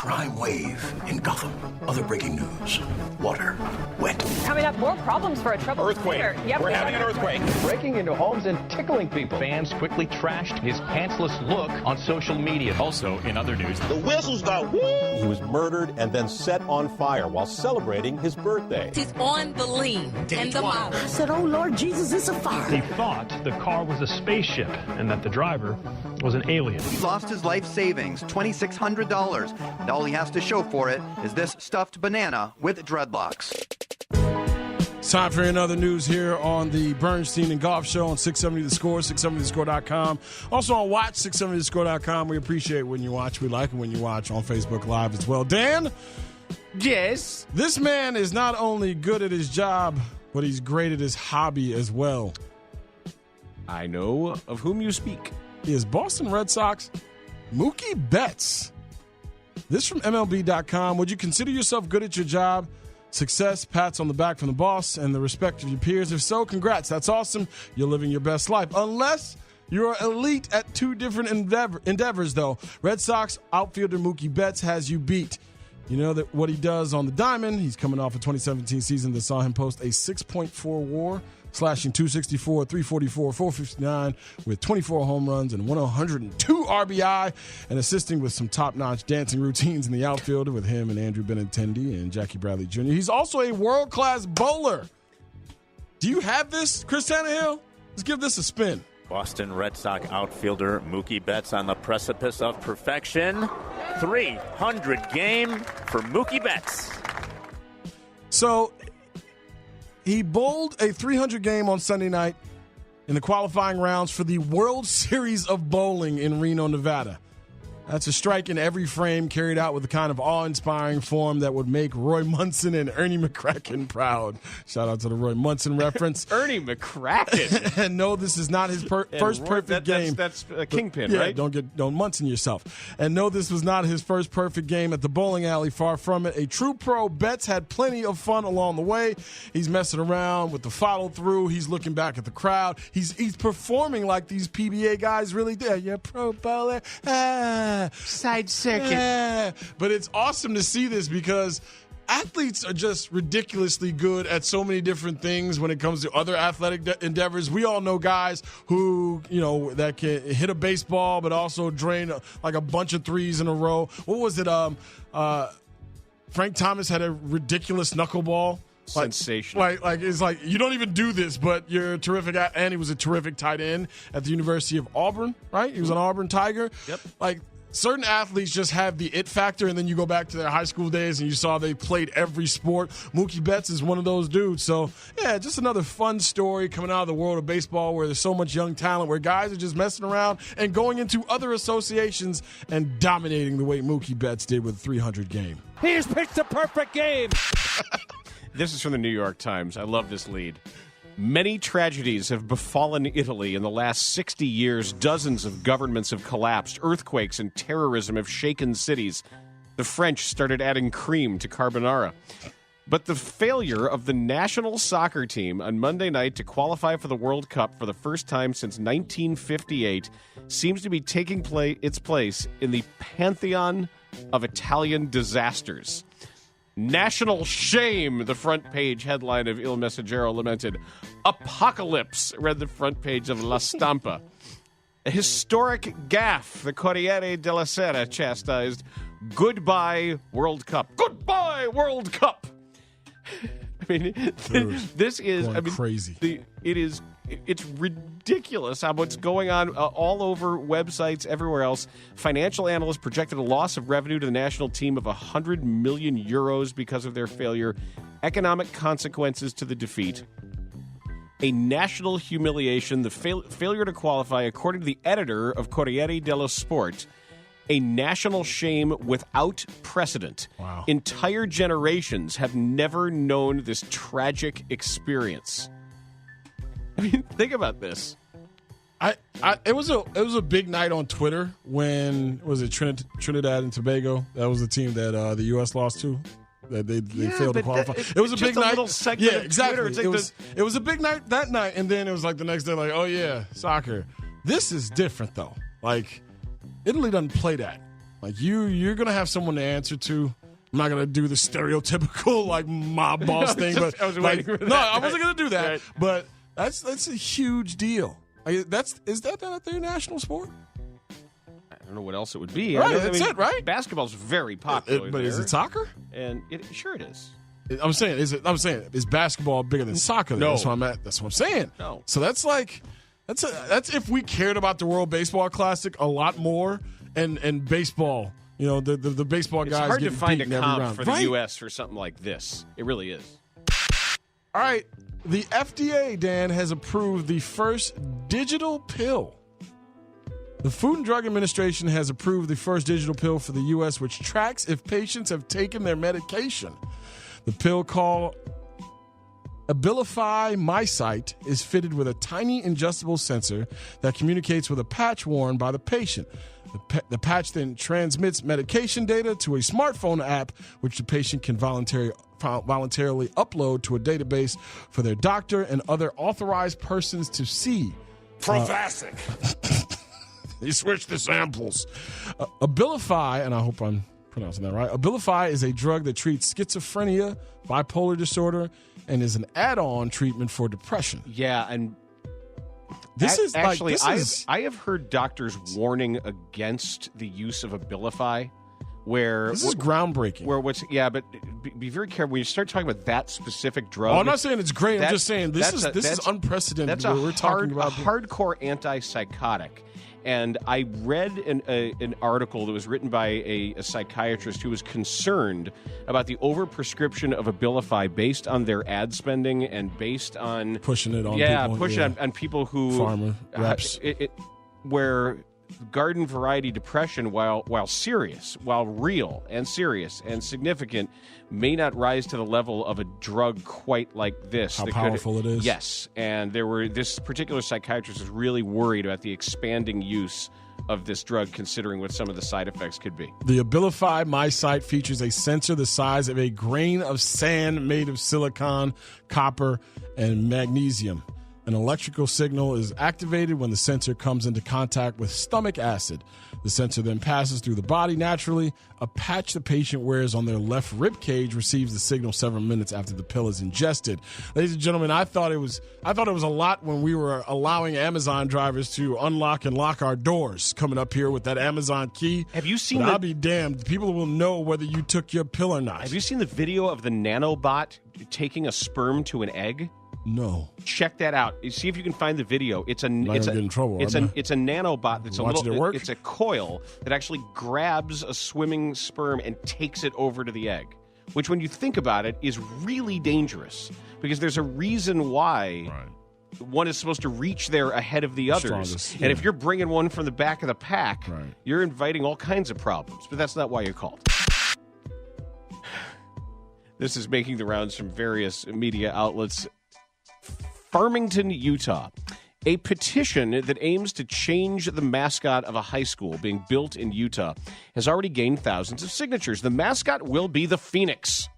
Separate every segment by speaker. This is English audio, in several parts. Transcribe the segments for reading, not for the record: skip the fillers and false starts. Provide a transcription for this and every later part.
Speaker 1: crime wave in Gotham. Other breaking news. Water. Wet.
Speaker 2: Coming up, more problems for a troubled
Speaker 3: earthquake.
Speaker 2: Yep,
Speaker 3: We're having an earthquake.
Speaker 4: Breaking into homes and tickling people.
Speaker 5: Fans quickly trashed his pantsless look on social media.
Speaker 6: Also, in other news,
Speaker 3: The whistles go woo!
Speaker 7: He was murdered and then set on fire while celebrating his birthday.
Speaker 8: He's on the lean and the model.
Speaker 9: I said, oh, Lord Jesus, it's a fire.
Speaker 10: He thought the car was a spaceship and that the driver was an alien.
Speaker 11: He lost his life savings, $2,600. And all he has to show for it is this stuffed banana with dreadlocks.
Speaker 12: It's time for another news here on the Bernstein and Goff Show on 670 The Score, 670thescore.com. Also on Watch, 670thescore.com. We appreciate when you watch. We like it when you watch on Facebook Live as well. Dan?
Speaker 13: Yes?
Speaker 12: This man is not only good at his job, but he's great at his hobby as well.
Speaker 13: I know of whom you speak.
Speaker 12: He is Boston Red Sox Mookie Betts. This from MLB.com. Would you consider yourself good at your job? Success, pats on the back from the boss, and the respect of your peers. If so, congrats. That's awesome. You're living your best life. Unless you're elite at two different endeavors, though. Red Sox outfielder Mookie Betts has you beat. You know that what he does on the diamond. He's coming off a 2017 season that saw him post a 6.4 WAR, slashing 264, 344, 459 with 24 home runs and 102 RBI, and assisting with some top-notch dancing routines in the outfield with him and Andrew Benintendi and Jackie Bradley Jr. He's also a world-class bowler. Do you have this, Chris Tannehill? Let's give this a spin.
Speaker 6: Boston Red Sox outfielder Mookie Betts on the precipice of perfection. 300 game for Mookie Betts.
Speaker 12: So he bowled a 300 game on Sunday night in the qualifying rounds for the World Series of Bowling in Reno, Nevada. That's a strike in every frame carried out with the kind of awe-inspiring form that would make Roy Munson and Ernie McCracken proud. Shout out to the Roy Munson reference.
Speaker 13: Ernie McCracken.
Speaker 12: And no, this is not his first perfect game.
Speaker 13: That's a kingpin,
Speaker 12: yeah,
Speaker 13: right?
Speaker 12: Don't Munson yourself. And no, this was not his first perfect game at the bowling alley. Far from it. A true pro, Betts had plenty of fun along the way. He's messing around with the follow-through. He's looking back at the crowd. He's performing like these PBA guys really did. You're a pro bowler.
Speaker 13: Side circuit.
Speaker 12: But it's awesome to see this because athletes are just ridiculously good at so many different things when it comes to other athletic endeavors. We all know guys who, that can hit a baseball but also drain like a bunch of threes in a row. What was it? Frank Thomas had a ridiculous knuckleball.
Speaker 13: Sensational.
Speaker 12: Like it's like you don't even do this, but you're terrific and he was a terrific tight end at the University of Auburn, right? He was an Auburn Tiger.
Speaker 13: Yep.
Speaker 12: Like certain athletes just have the it factor, and then you go back to their high school days and you saw they played every sport. Mookie Betts is one of those dudes. So, yeah, just another fun story coming out of the world of baseball where there's so much young talent, where guys are just messing around and going into other associations and dominating the way Mookie Betts did with a 300 game.
Speaker 3: He's pitched a perfect game.
Speaker 13: This is from the New York Times. I love this lead. Many tragedies have befallen Italy in the last 60 years. Dozens of governments have collapsed. Earthquakes and terrorism have shaken cities. The French started adding cream to carbonara. But the failure of the national soccer team on Monday night to qualify for the World Cup for the first time since 1958 seems to be taking its place in the pantheon of Italian disasters. National shame, the front page headline of Il Messaggero lamented. Apocalypse, read the front page of La Stampa. A historic gaffe, the Corriere della Sera chastised. Goodbye, World Cup. Goodbye, World Cup! I mean, this is
Speaker 12: crazy.
Speaker 13: It's ridiculous how what's going on all over websites, everywhere else. Financial analysts projected a loss of revenue to the national team of 100 million euros because of their failure. Economic consequences to the defeat. A national humiliation. The failure to qualify, according to the editor of Corriere dello Sport, a national shame without precedent.
Speaker 12: Wow.
Speaker 13: Entire generations have never known this tragic experience. I mean, think about this.
Speaker 12: It was a big night on Twitter when Trinidad and Tobago. That was the team that the U.S. lost to. That they failed to qualify. It was a big night.
Speaker 13: Little segment of
Speaker 12: exactly.
Speaker 13: Twitter.
Speaker 12: It was a big night that night, and then it was like the next day, like, oh yeah, soccer. This is different though. Like Italy doesn't play that. Like you're gonna have someone to answer to. I'm not gonna do the stereotypical like mob boss thing, but
Speaker 13: I was waiting for that.
Speaker 12: No, I wasn't gonna do that.
Speaker 13: Right.
Speaker 12: But that's a huge deal. Is that not their national sport?
Speaker 13: I don't know what else it would be.
Speaker 12: Right, that's it, right?
Speaker 13: Basketball's very popular,
Speaker 12: but is
Speaker 13: there.
Speaker 12: it soccer?
Speaker 13: And sure it is.
Speaker 12: I'm saying, is basketball bigger than soccer?
Speaker 13: No.
Speaker 12: That's what I'm at. That's what I'm saying.
Speaker 13: No.
Speaker 12: So that's if we cared about the World Baseball Classic a lot more, and baseball. You know, the baseball guys.
Speaker 13: It's hard to find a
Speaker 12: beat in every
Speaker 13: comp
Speaker 12: round.
Speaker 13: for the U.S. for something like this. It really is.
Speaker 12: All right. The FDA, Dan, has approved the first digital pill. The Food and Drug Administration has approved the first digital pill for the U.S., which tracks if patients have taken their medication. The pill, called Abilify MySight, is fitted with a tiny ingestible sensor that communicates with a patch worn by the patient. The patch then transmits medication data to a smartphone app, which the patient can voluntarily upload to a database for their doctor and other authorized persons to see.
Speaker 3: Provasic.
Speaker 12: You switch the samples. Abilify, and I hope I'm pronouncing that right. Abilify is a drug that treats schizophrenia, bipolar disorder, and is an add-on treatment for depression.
Speaker 13: Yeah, and I have heard doctors warning against the use of Abilify. This
Speaker 12: is groundbreaking.
Speaker 13: But be very careful when you start talking about that specific drug.
Speaker 12: Oh, I'm not saying it's great. I'm just saying this is unprecedented.
Speaker 13: That's
Speaker 12: we're talking about
Speaker 13: hardcore antipsychotic. And I read an article that was written by a psychiatrist who was concerned about the overprescription of Abilify based on their ad spending and based on
Speaker 12: pushing it on people.
Speaker 13: On people who
Speaker 12: farmer reps
Speaker 13: where garden variety depression, while real and serious and significant, may not rise to the level of a drug quite like this.
Speaker 12: How powerful it is.
Speaker 13: Yes, and this particular psychiatrist is really worried about the expanding use of this drug, considering what some of the side effects could be.
Speaker 12: The Abilify MySight features a sensor the size of a grain of sand made of silicon, copper, and magnesium. An electrical signal is activated when the sensor comes into contact with stomach acid. The sensor then passes through the body naturally. A patch the patient wears on their left rib cage receives the signal several minutes after the pill is ingested. Ladies and gentlemen, I thought it was a lot when we were allowing Amazon drivers to unlock and lock our doors coming up here with that Amazon key.
Speaker 13: Have you seen
Speaker 12: I'll be damned. People will know whether you took your pill or not.
Speaker 13: Have you seen the video of the nanobot taking a sperm to an egg?
Speaker 12: No.
Speaker 13: Check that out. See if you can find the video. It's a nanobot that's it's a coil that actually grabs a swimming sperm and takes it over to the egg, which when you think about it is really dangerous because there's a reason why one is supposed to reach there ahead of the others.
Speaker 12: Strongest,
Speaker 13: and if you're bringing one from the back of the pack, you're inviting all kinds of problems, but that's not why you're called. This is making the rounds from various media outlets. Farmington, Utah. A petition that aims to change the mascot of a high school being built in Utah has already gained thousands of signatures. The mascot will be the phoenix,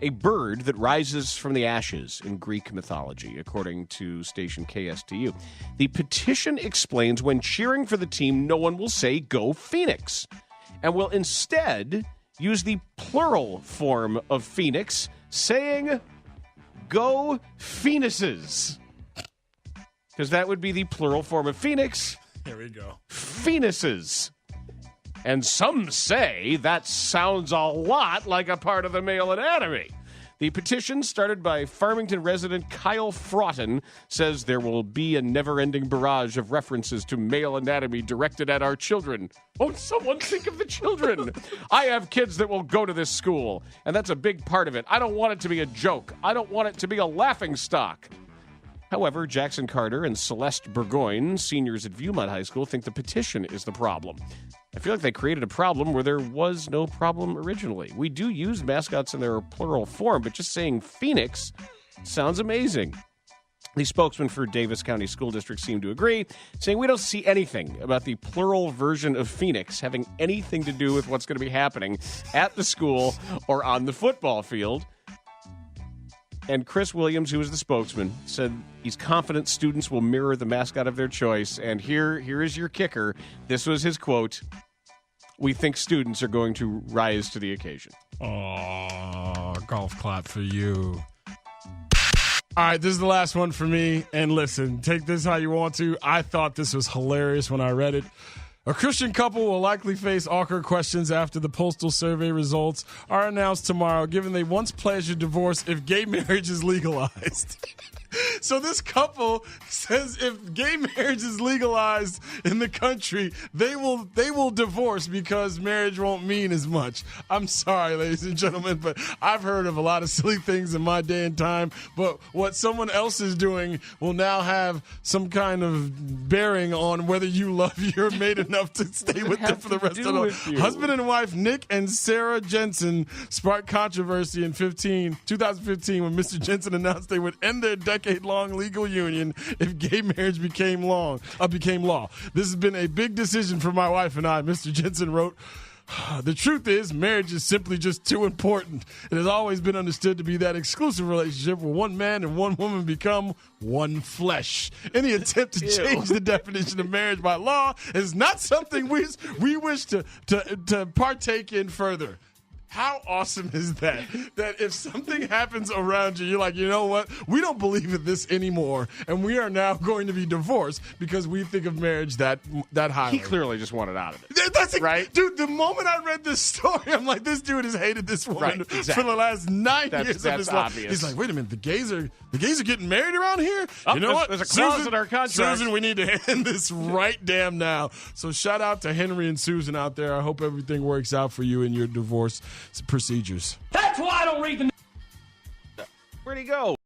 Speaker 13: a bird that rises from the ashes in Greek mythology, according to station KSTU. The petition explains when cheering for the team, no one will say, "Go Phoenix," and will instead use the plural form of phoenix, saying, "Go Phoenixes," because that would be the plural form of phoenix.
Speaker 12: Here we go.
Speaker 13: Phoenixes. And some say that sounds a lot like a part of the male anatomy. The petition, started by Farmington resident Kyle Fraughton, says there will be a never-ending barrage of references to male anatomy directed at our children. Won't someone think of the children? I have kids that will go to this school, and that's a big part of it. I don't want it to be a joke. I don't want it to be a laughingstock. However, Jackson Carter and Celeste Burgoyne, seniors at Viewmont High School, think the petition is the problem. I feel like they created a problem where there was no problem originally. We do use mascots in their plural form, but just saying Phoenix sounds amazing. The spokesman for Davis County School District seemed to agree, saying we don't see anything about the plural version of Phoenix having anything to do with what's going to be happening at the school or on the football field. And Chris Williams, who was the spokesman, said he's confident students will mirror the mascot of their choice. And here is your kicker. This was his quote. we think students are going to rise to the occasion.
Speaker 12: Oh, golf clap for you. All right, this is the last one for me. And listen, take this how you want to. I thought this was hilarious when I read it. A Christian couple will likely face awkward questions after the postal survey results are announced tomorrow, given they once pledged a divorce if gay marriage is legalized. So this couple says if gay marriage is legalized in the country, they will divorce because marriage won't mean as much. I'm sorry, ladies and gentlemen, but I've heard of a lot of silly things in my day and time. But what someone else is doing will now have some kind of bearing on whether you love your mate enough to stay with them for the rest of the life. Husband and wife Nick and Sarah Jensen sparked controversy in 2015 when Mr. Jensen announced they would end their decade-long legal union if gay marriage became law. This has been a big decision for my wife and I, Mr. Jensen wrote. The truth is, marriage is simply just too important. It has always been understood to be that exclusive relationship where one man and one woman become one flesh. Any attempt to change the definition of marriage by law is not something we wish to partake in further. How awesome is that? That if something happens around you, you're like, you know what? We don't believe in this anymore, and we are now going to be divorced because we think of marriage that highly.
Speaker 13: He clearly just wanted out of it.
Speaker 12: That's
Speaker 13: right?
Speaker 12: Dude, the moment I read this story, I'm like, this dude has hated this woman for the last 9 years of his life. He's like, wait a minute, the gays are getting married around here? You know what?
Speaker 13: There's a clause in our contract.
Speaker 12: Susan, we need to end this right damn now. So shout out to Henry and Susan out there. I hope everything works out for you in your divorce procedures.
Speaker 3: That's why I don't read the.
Speaker 13: Where'd he go?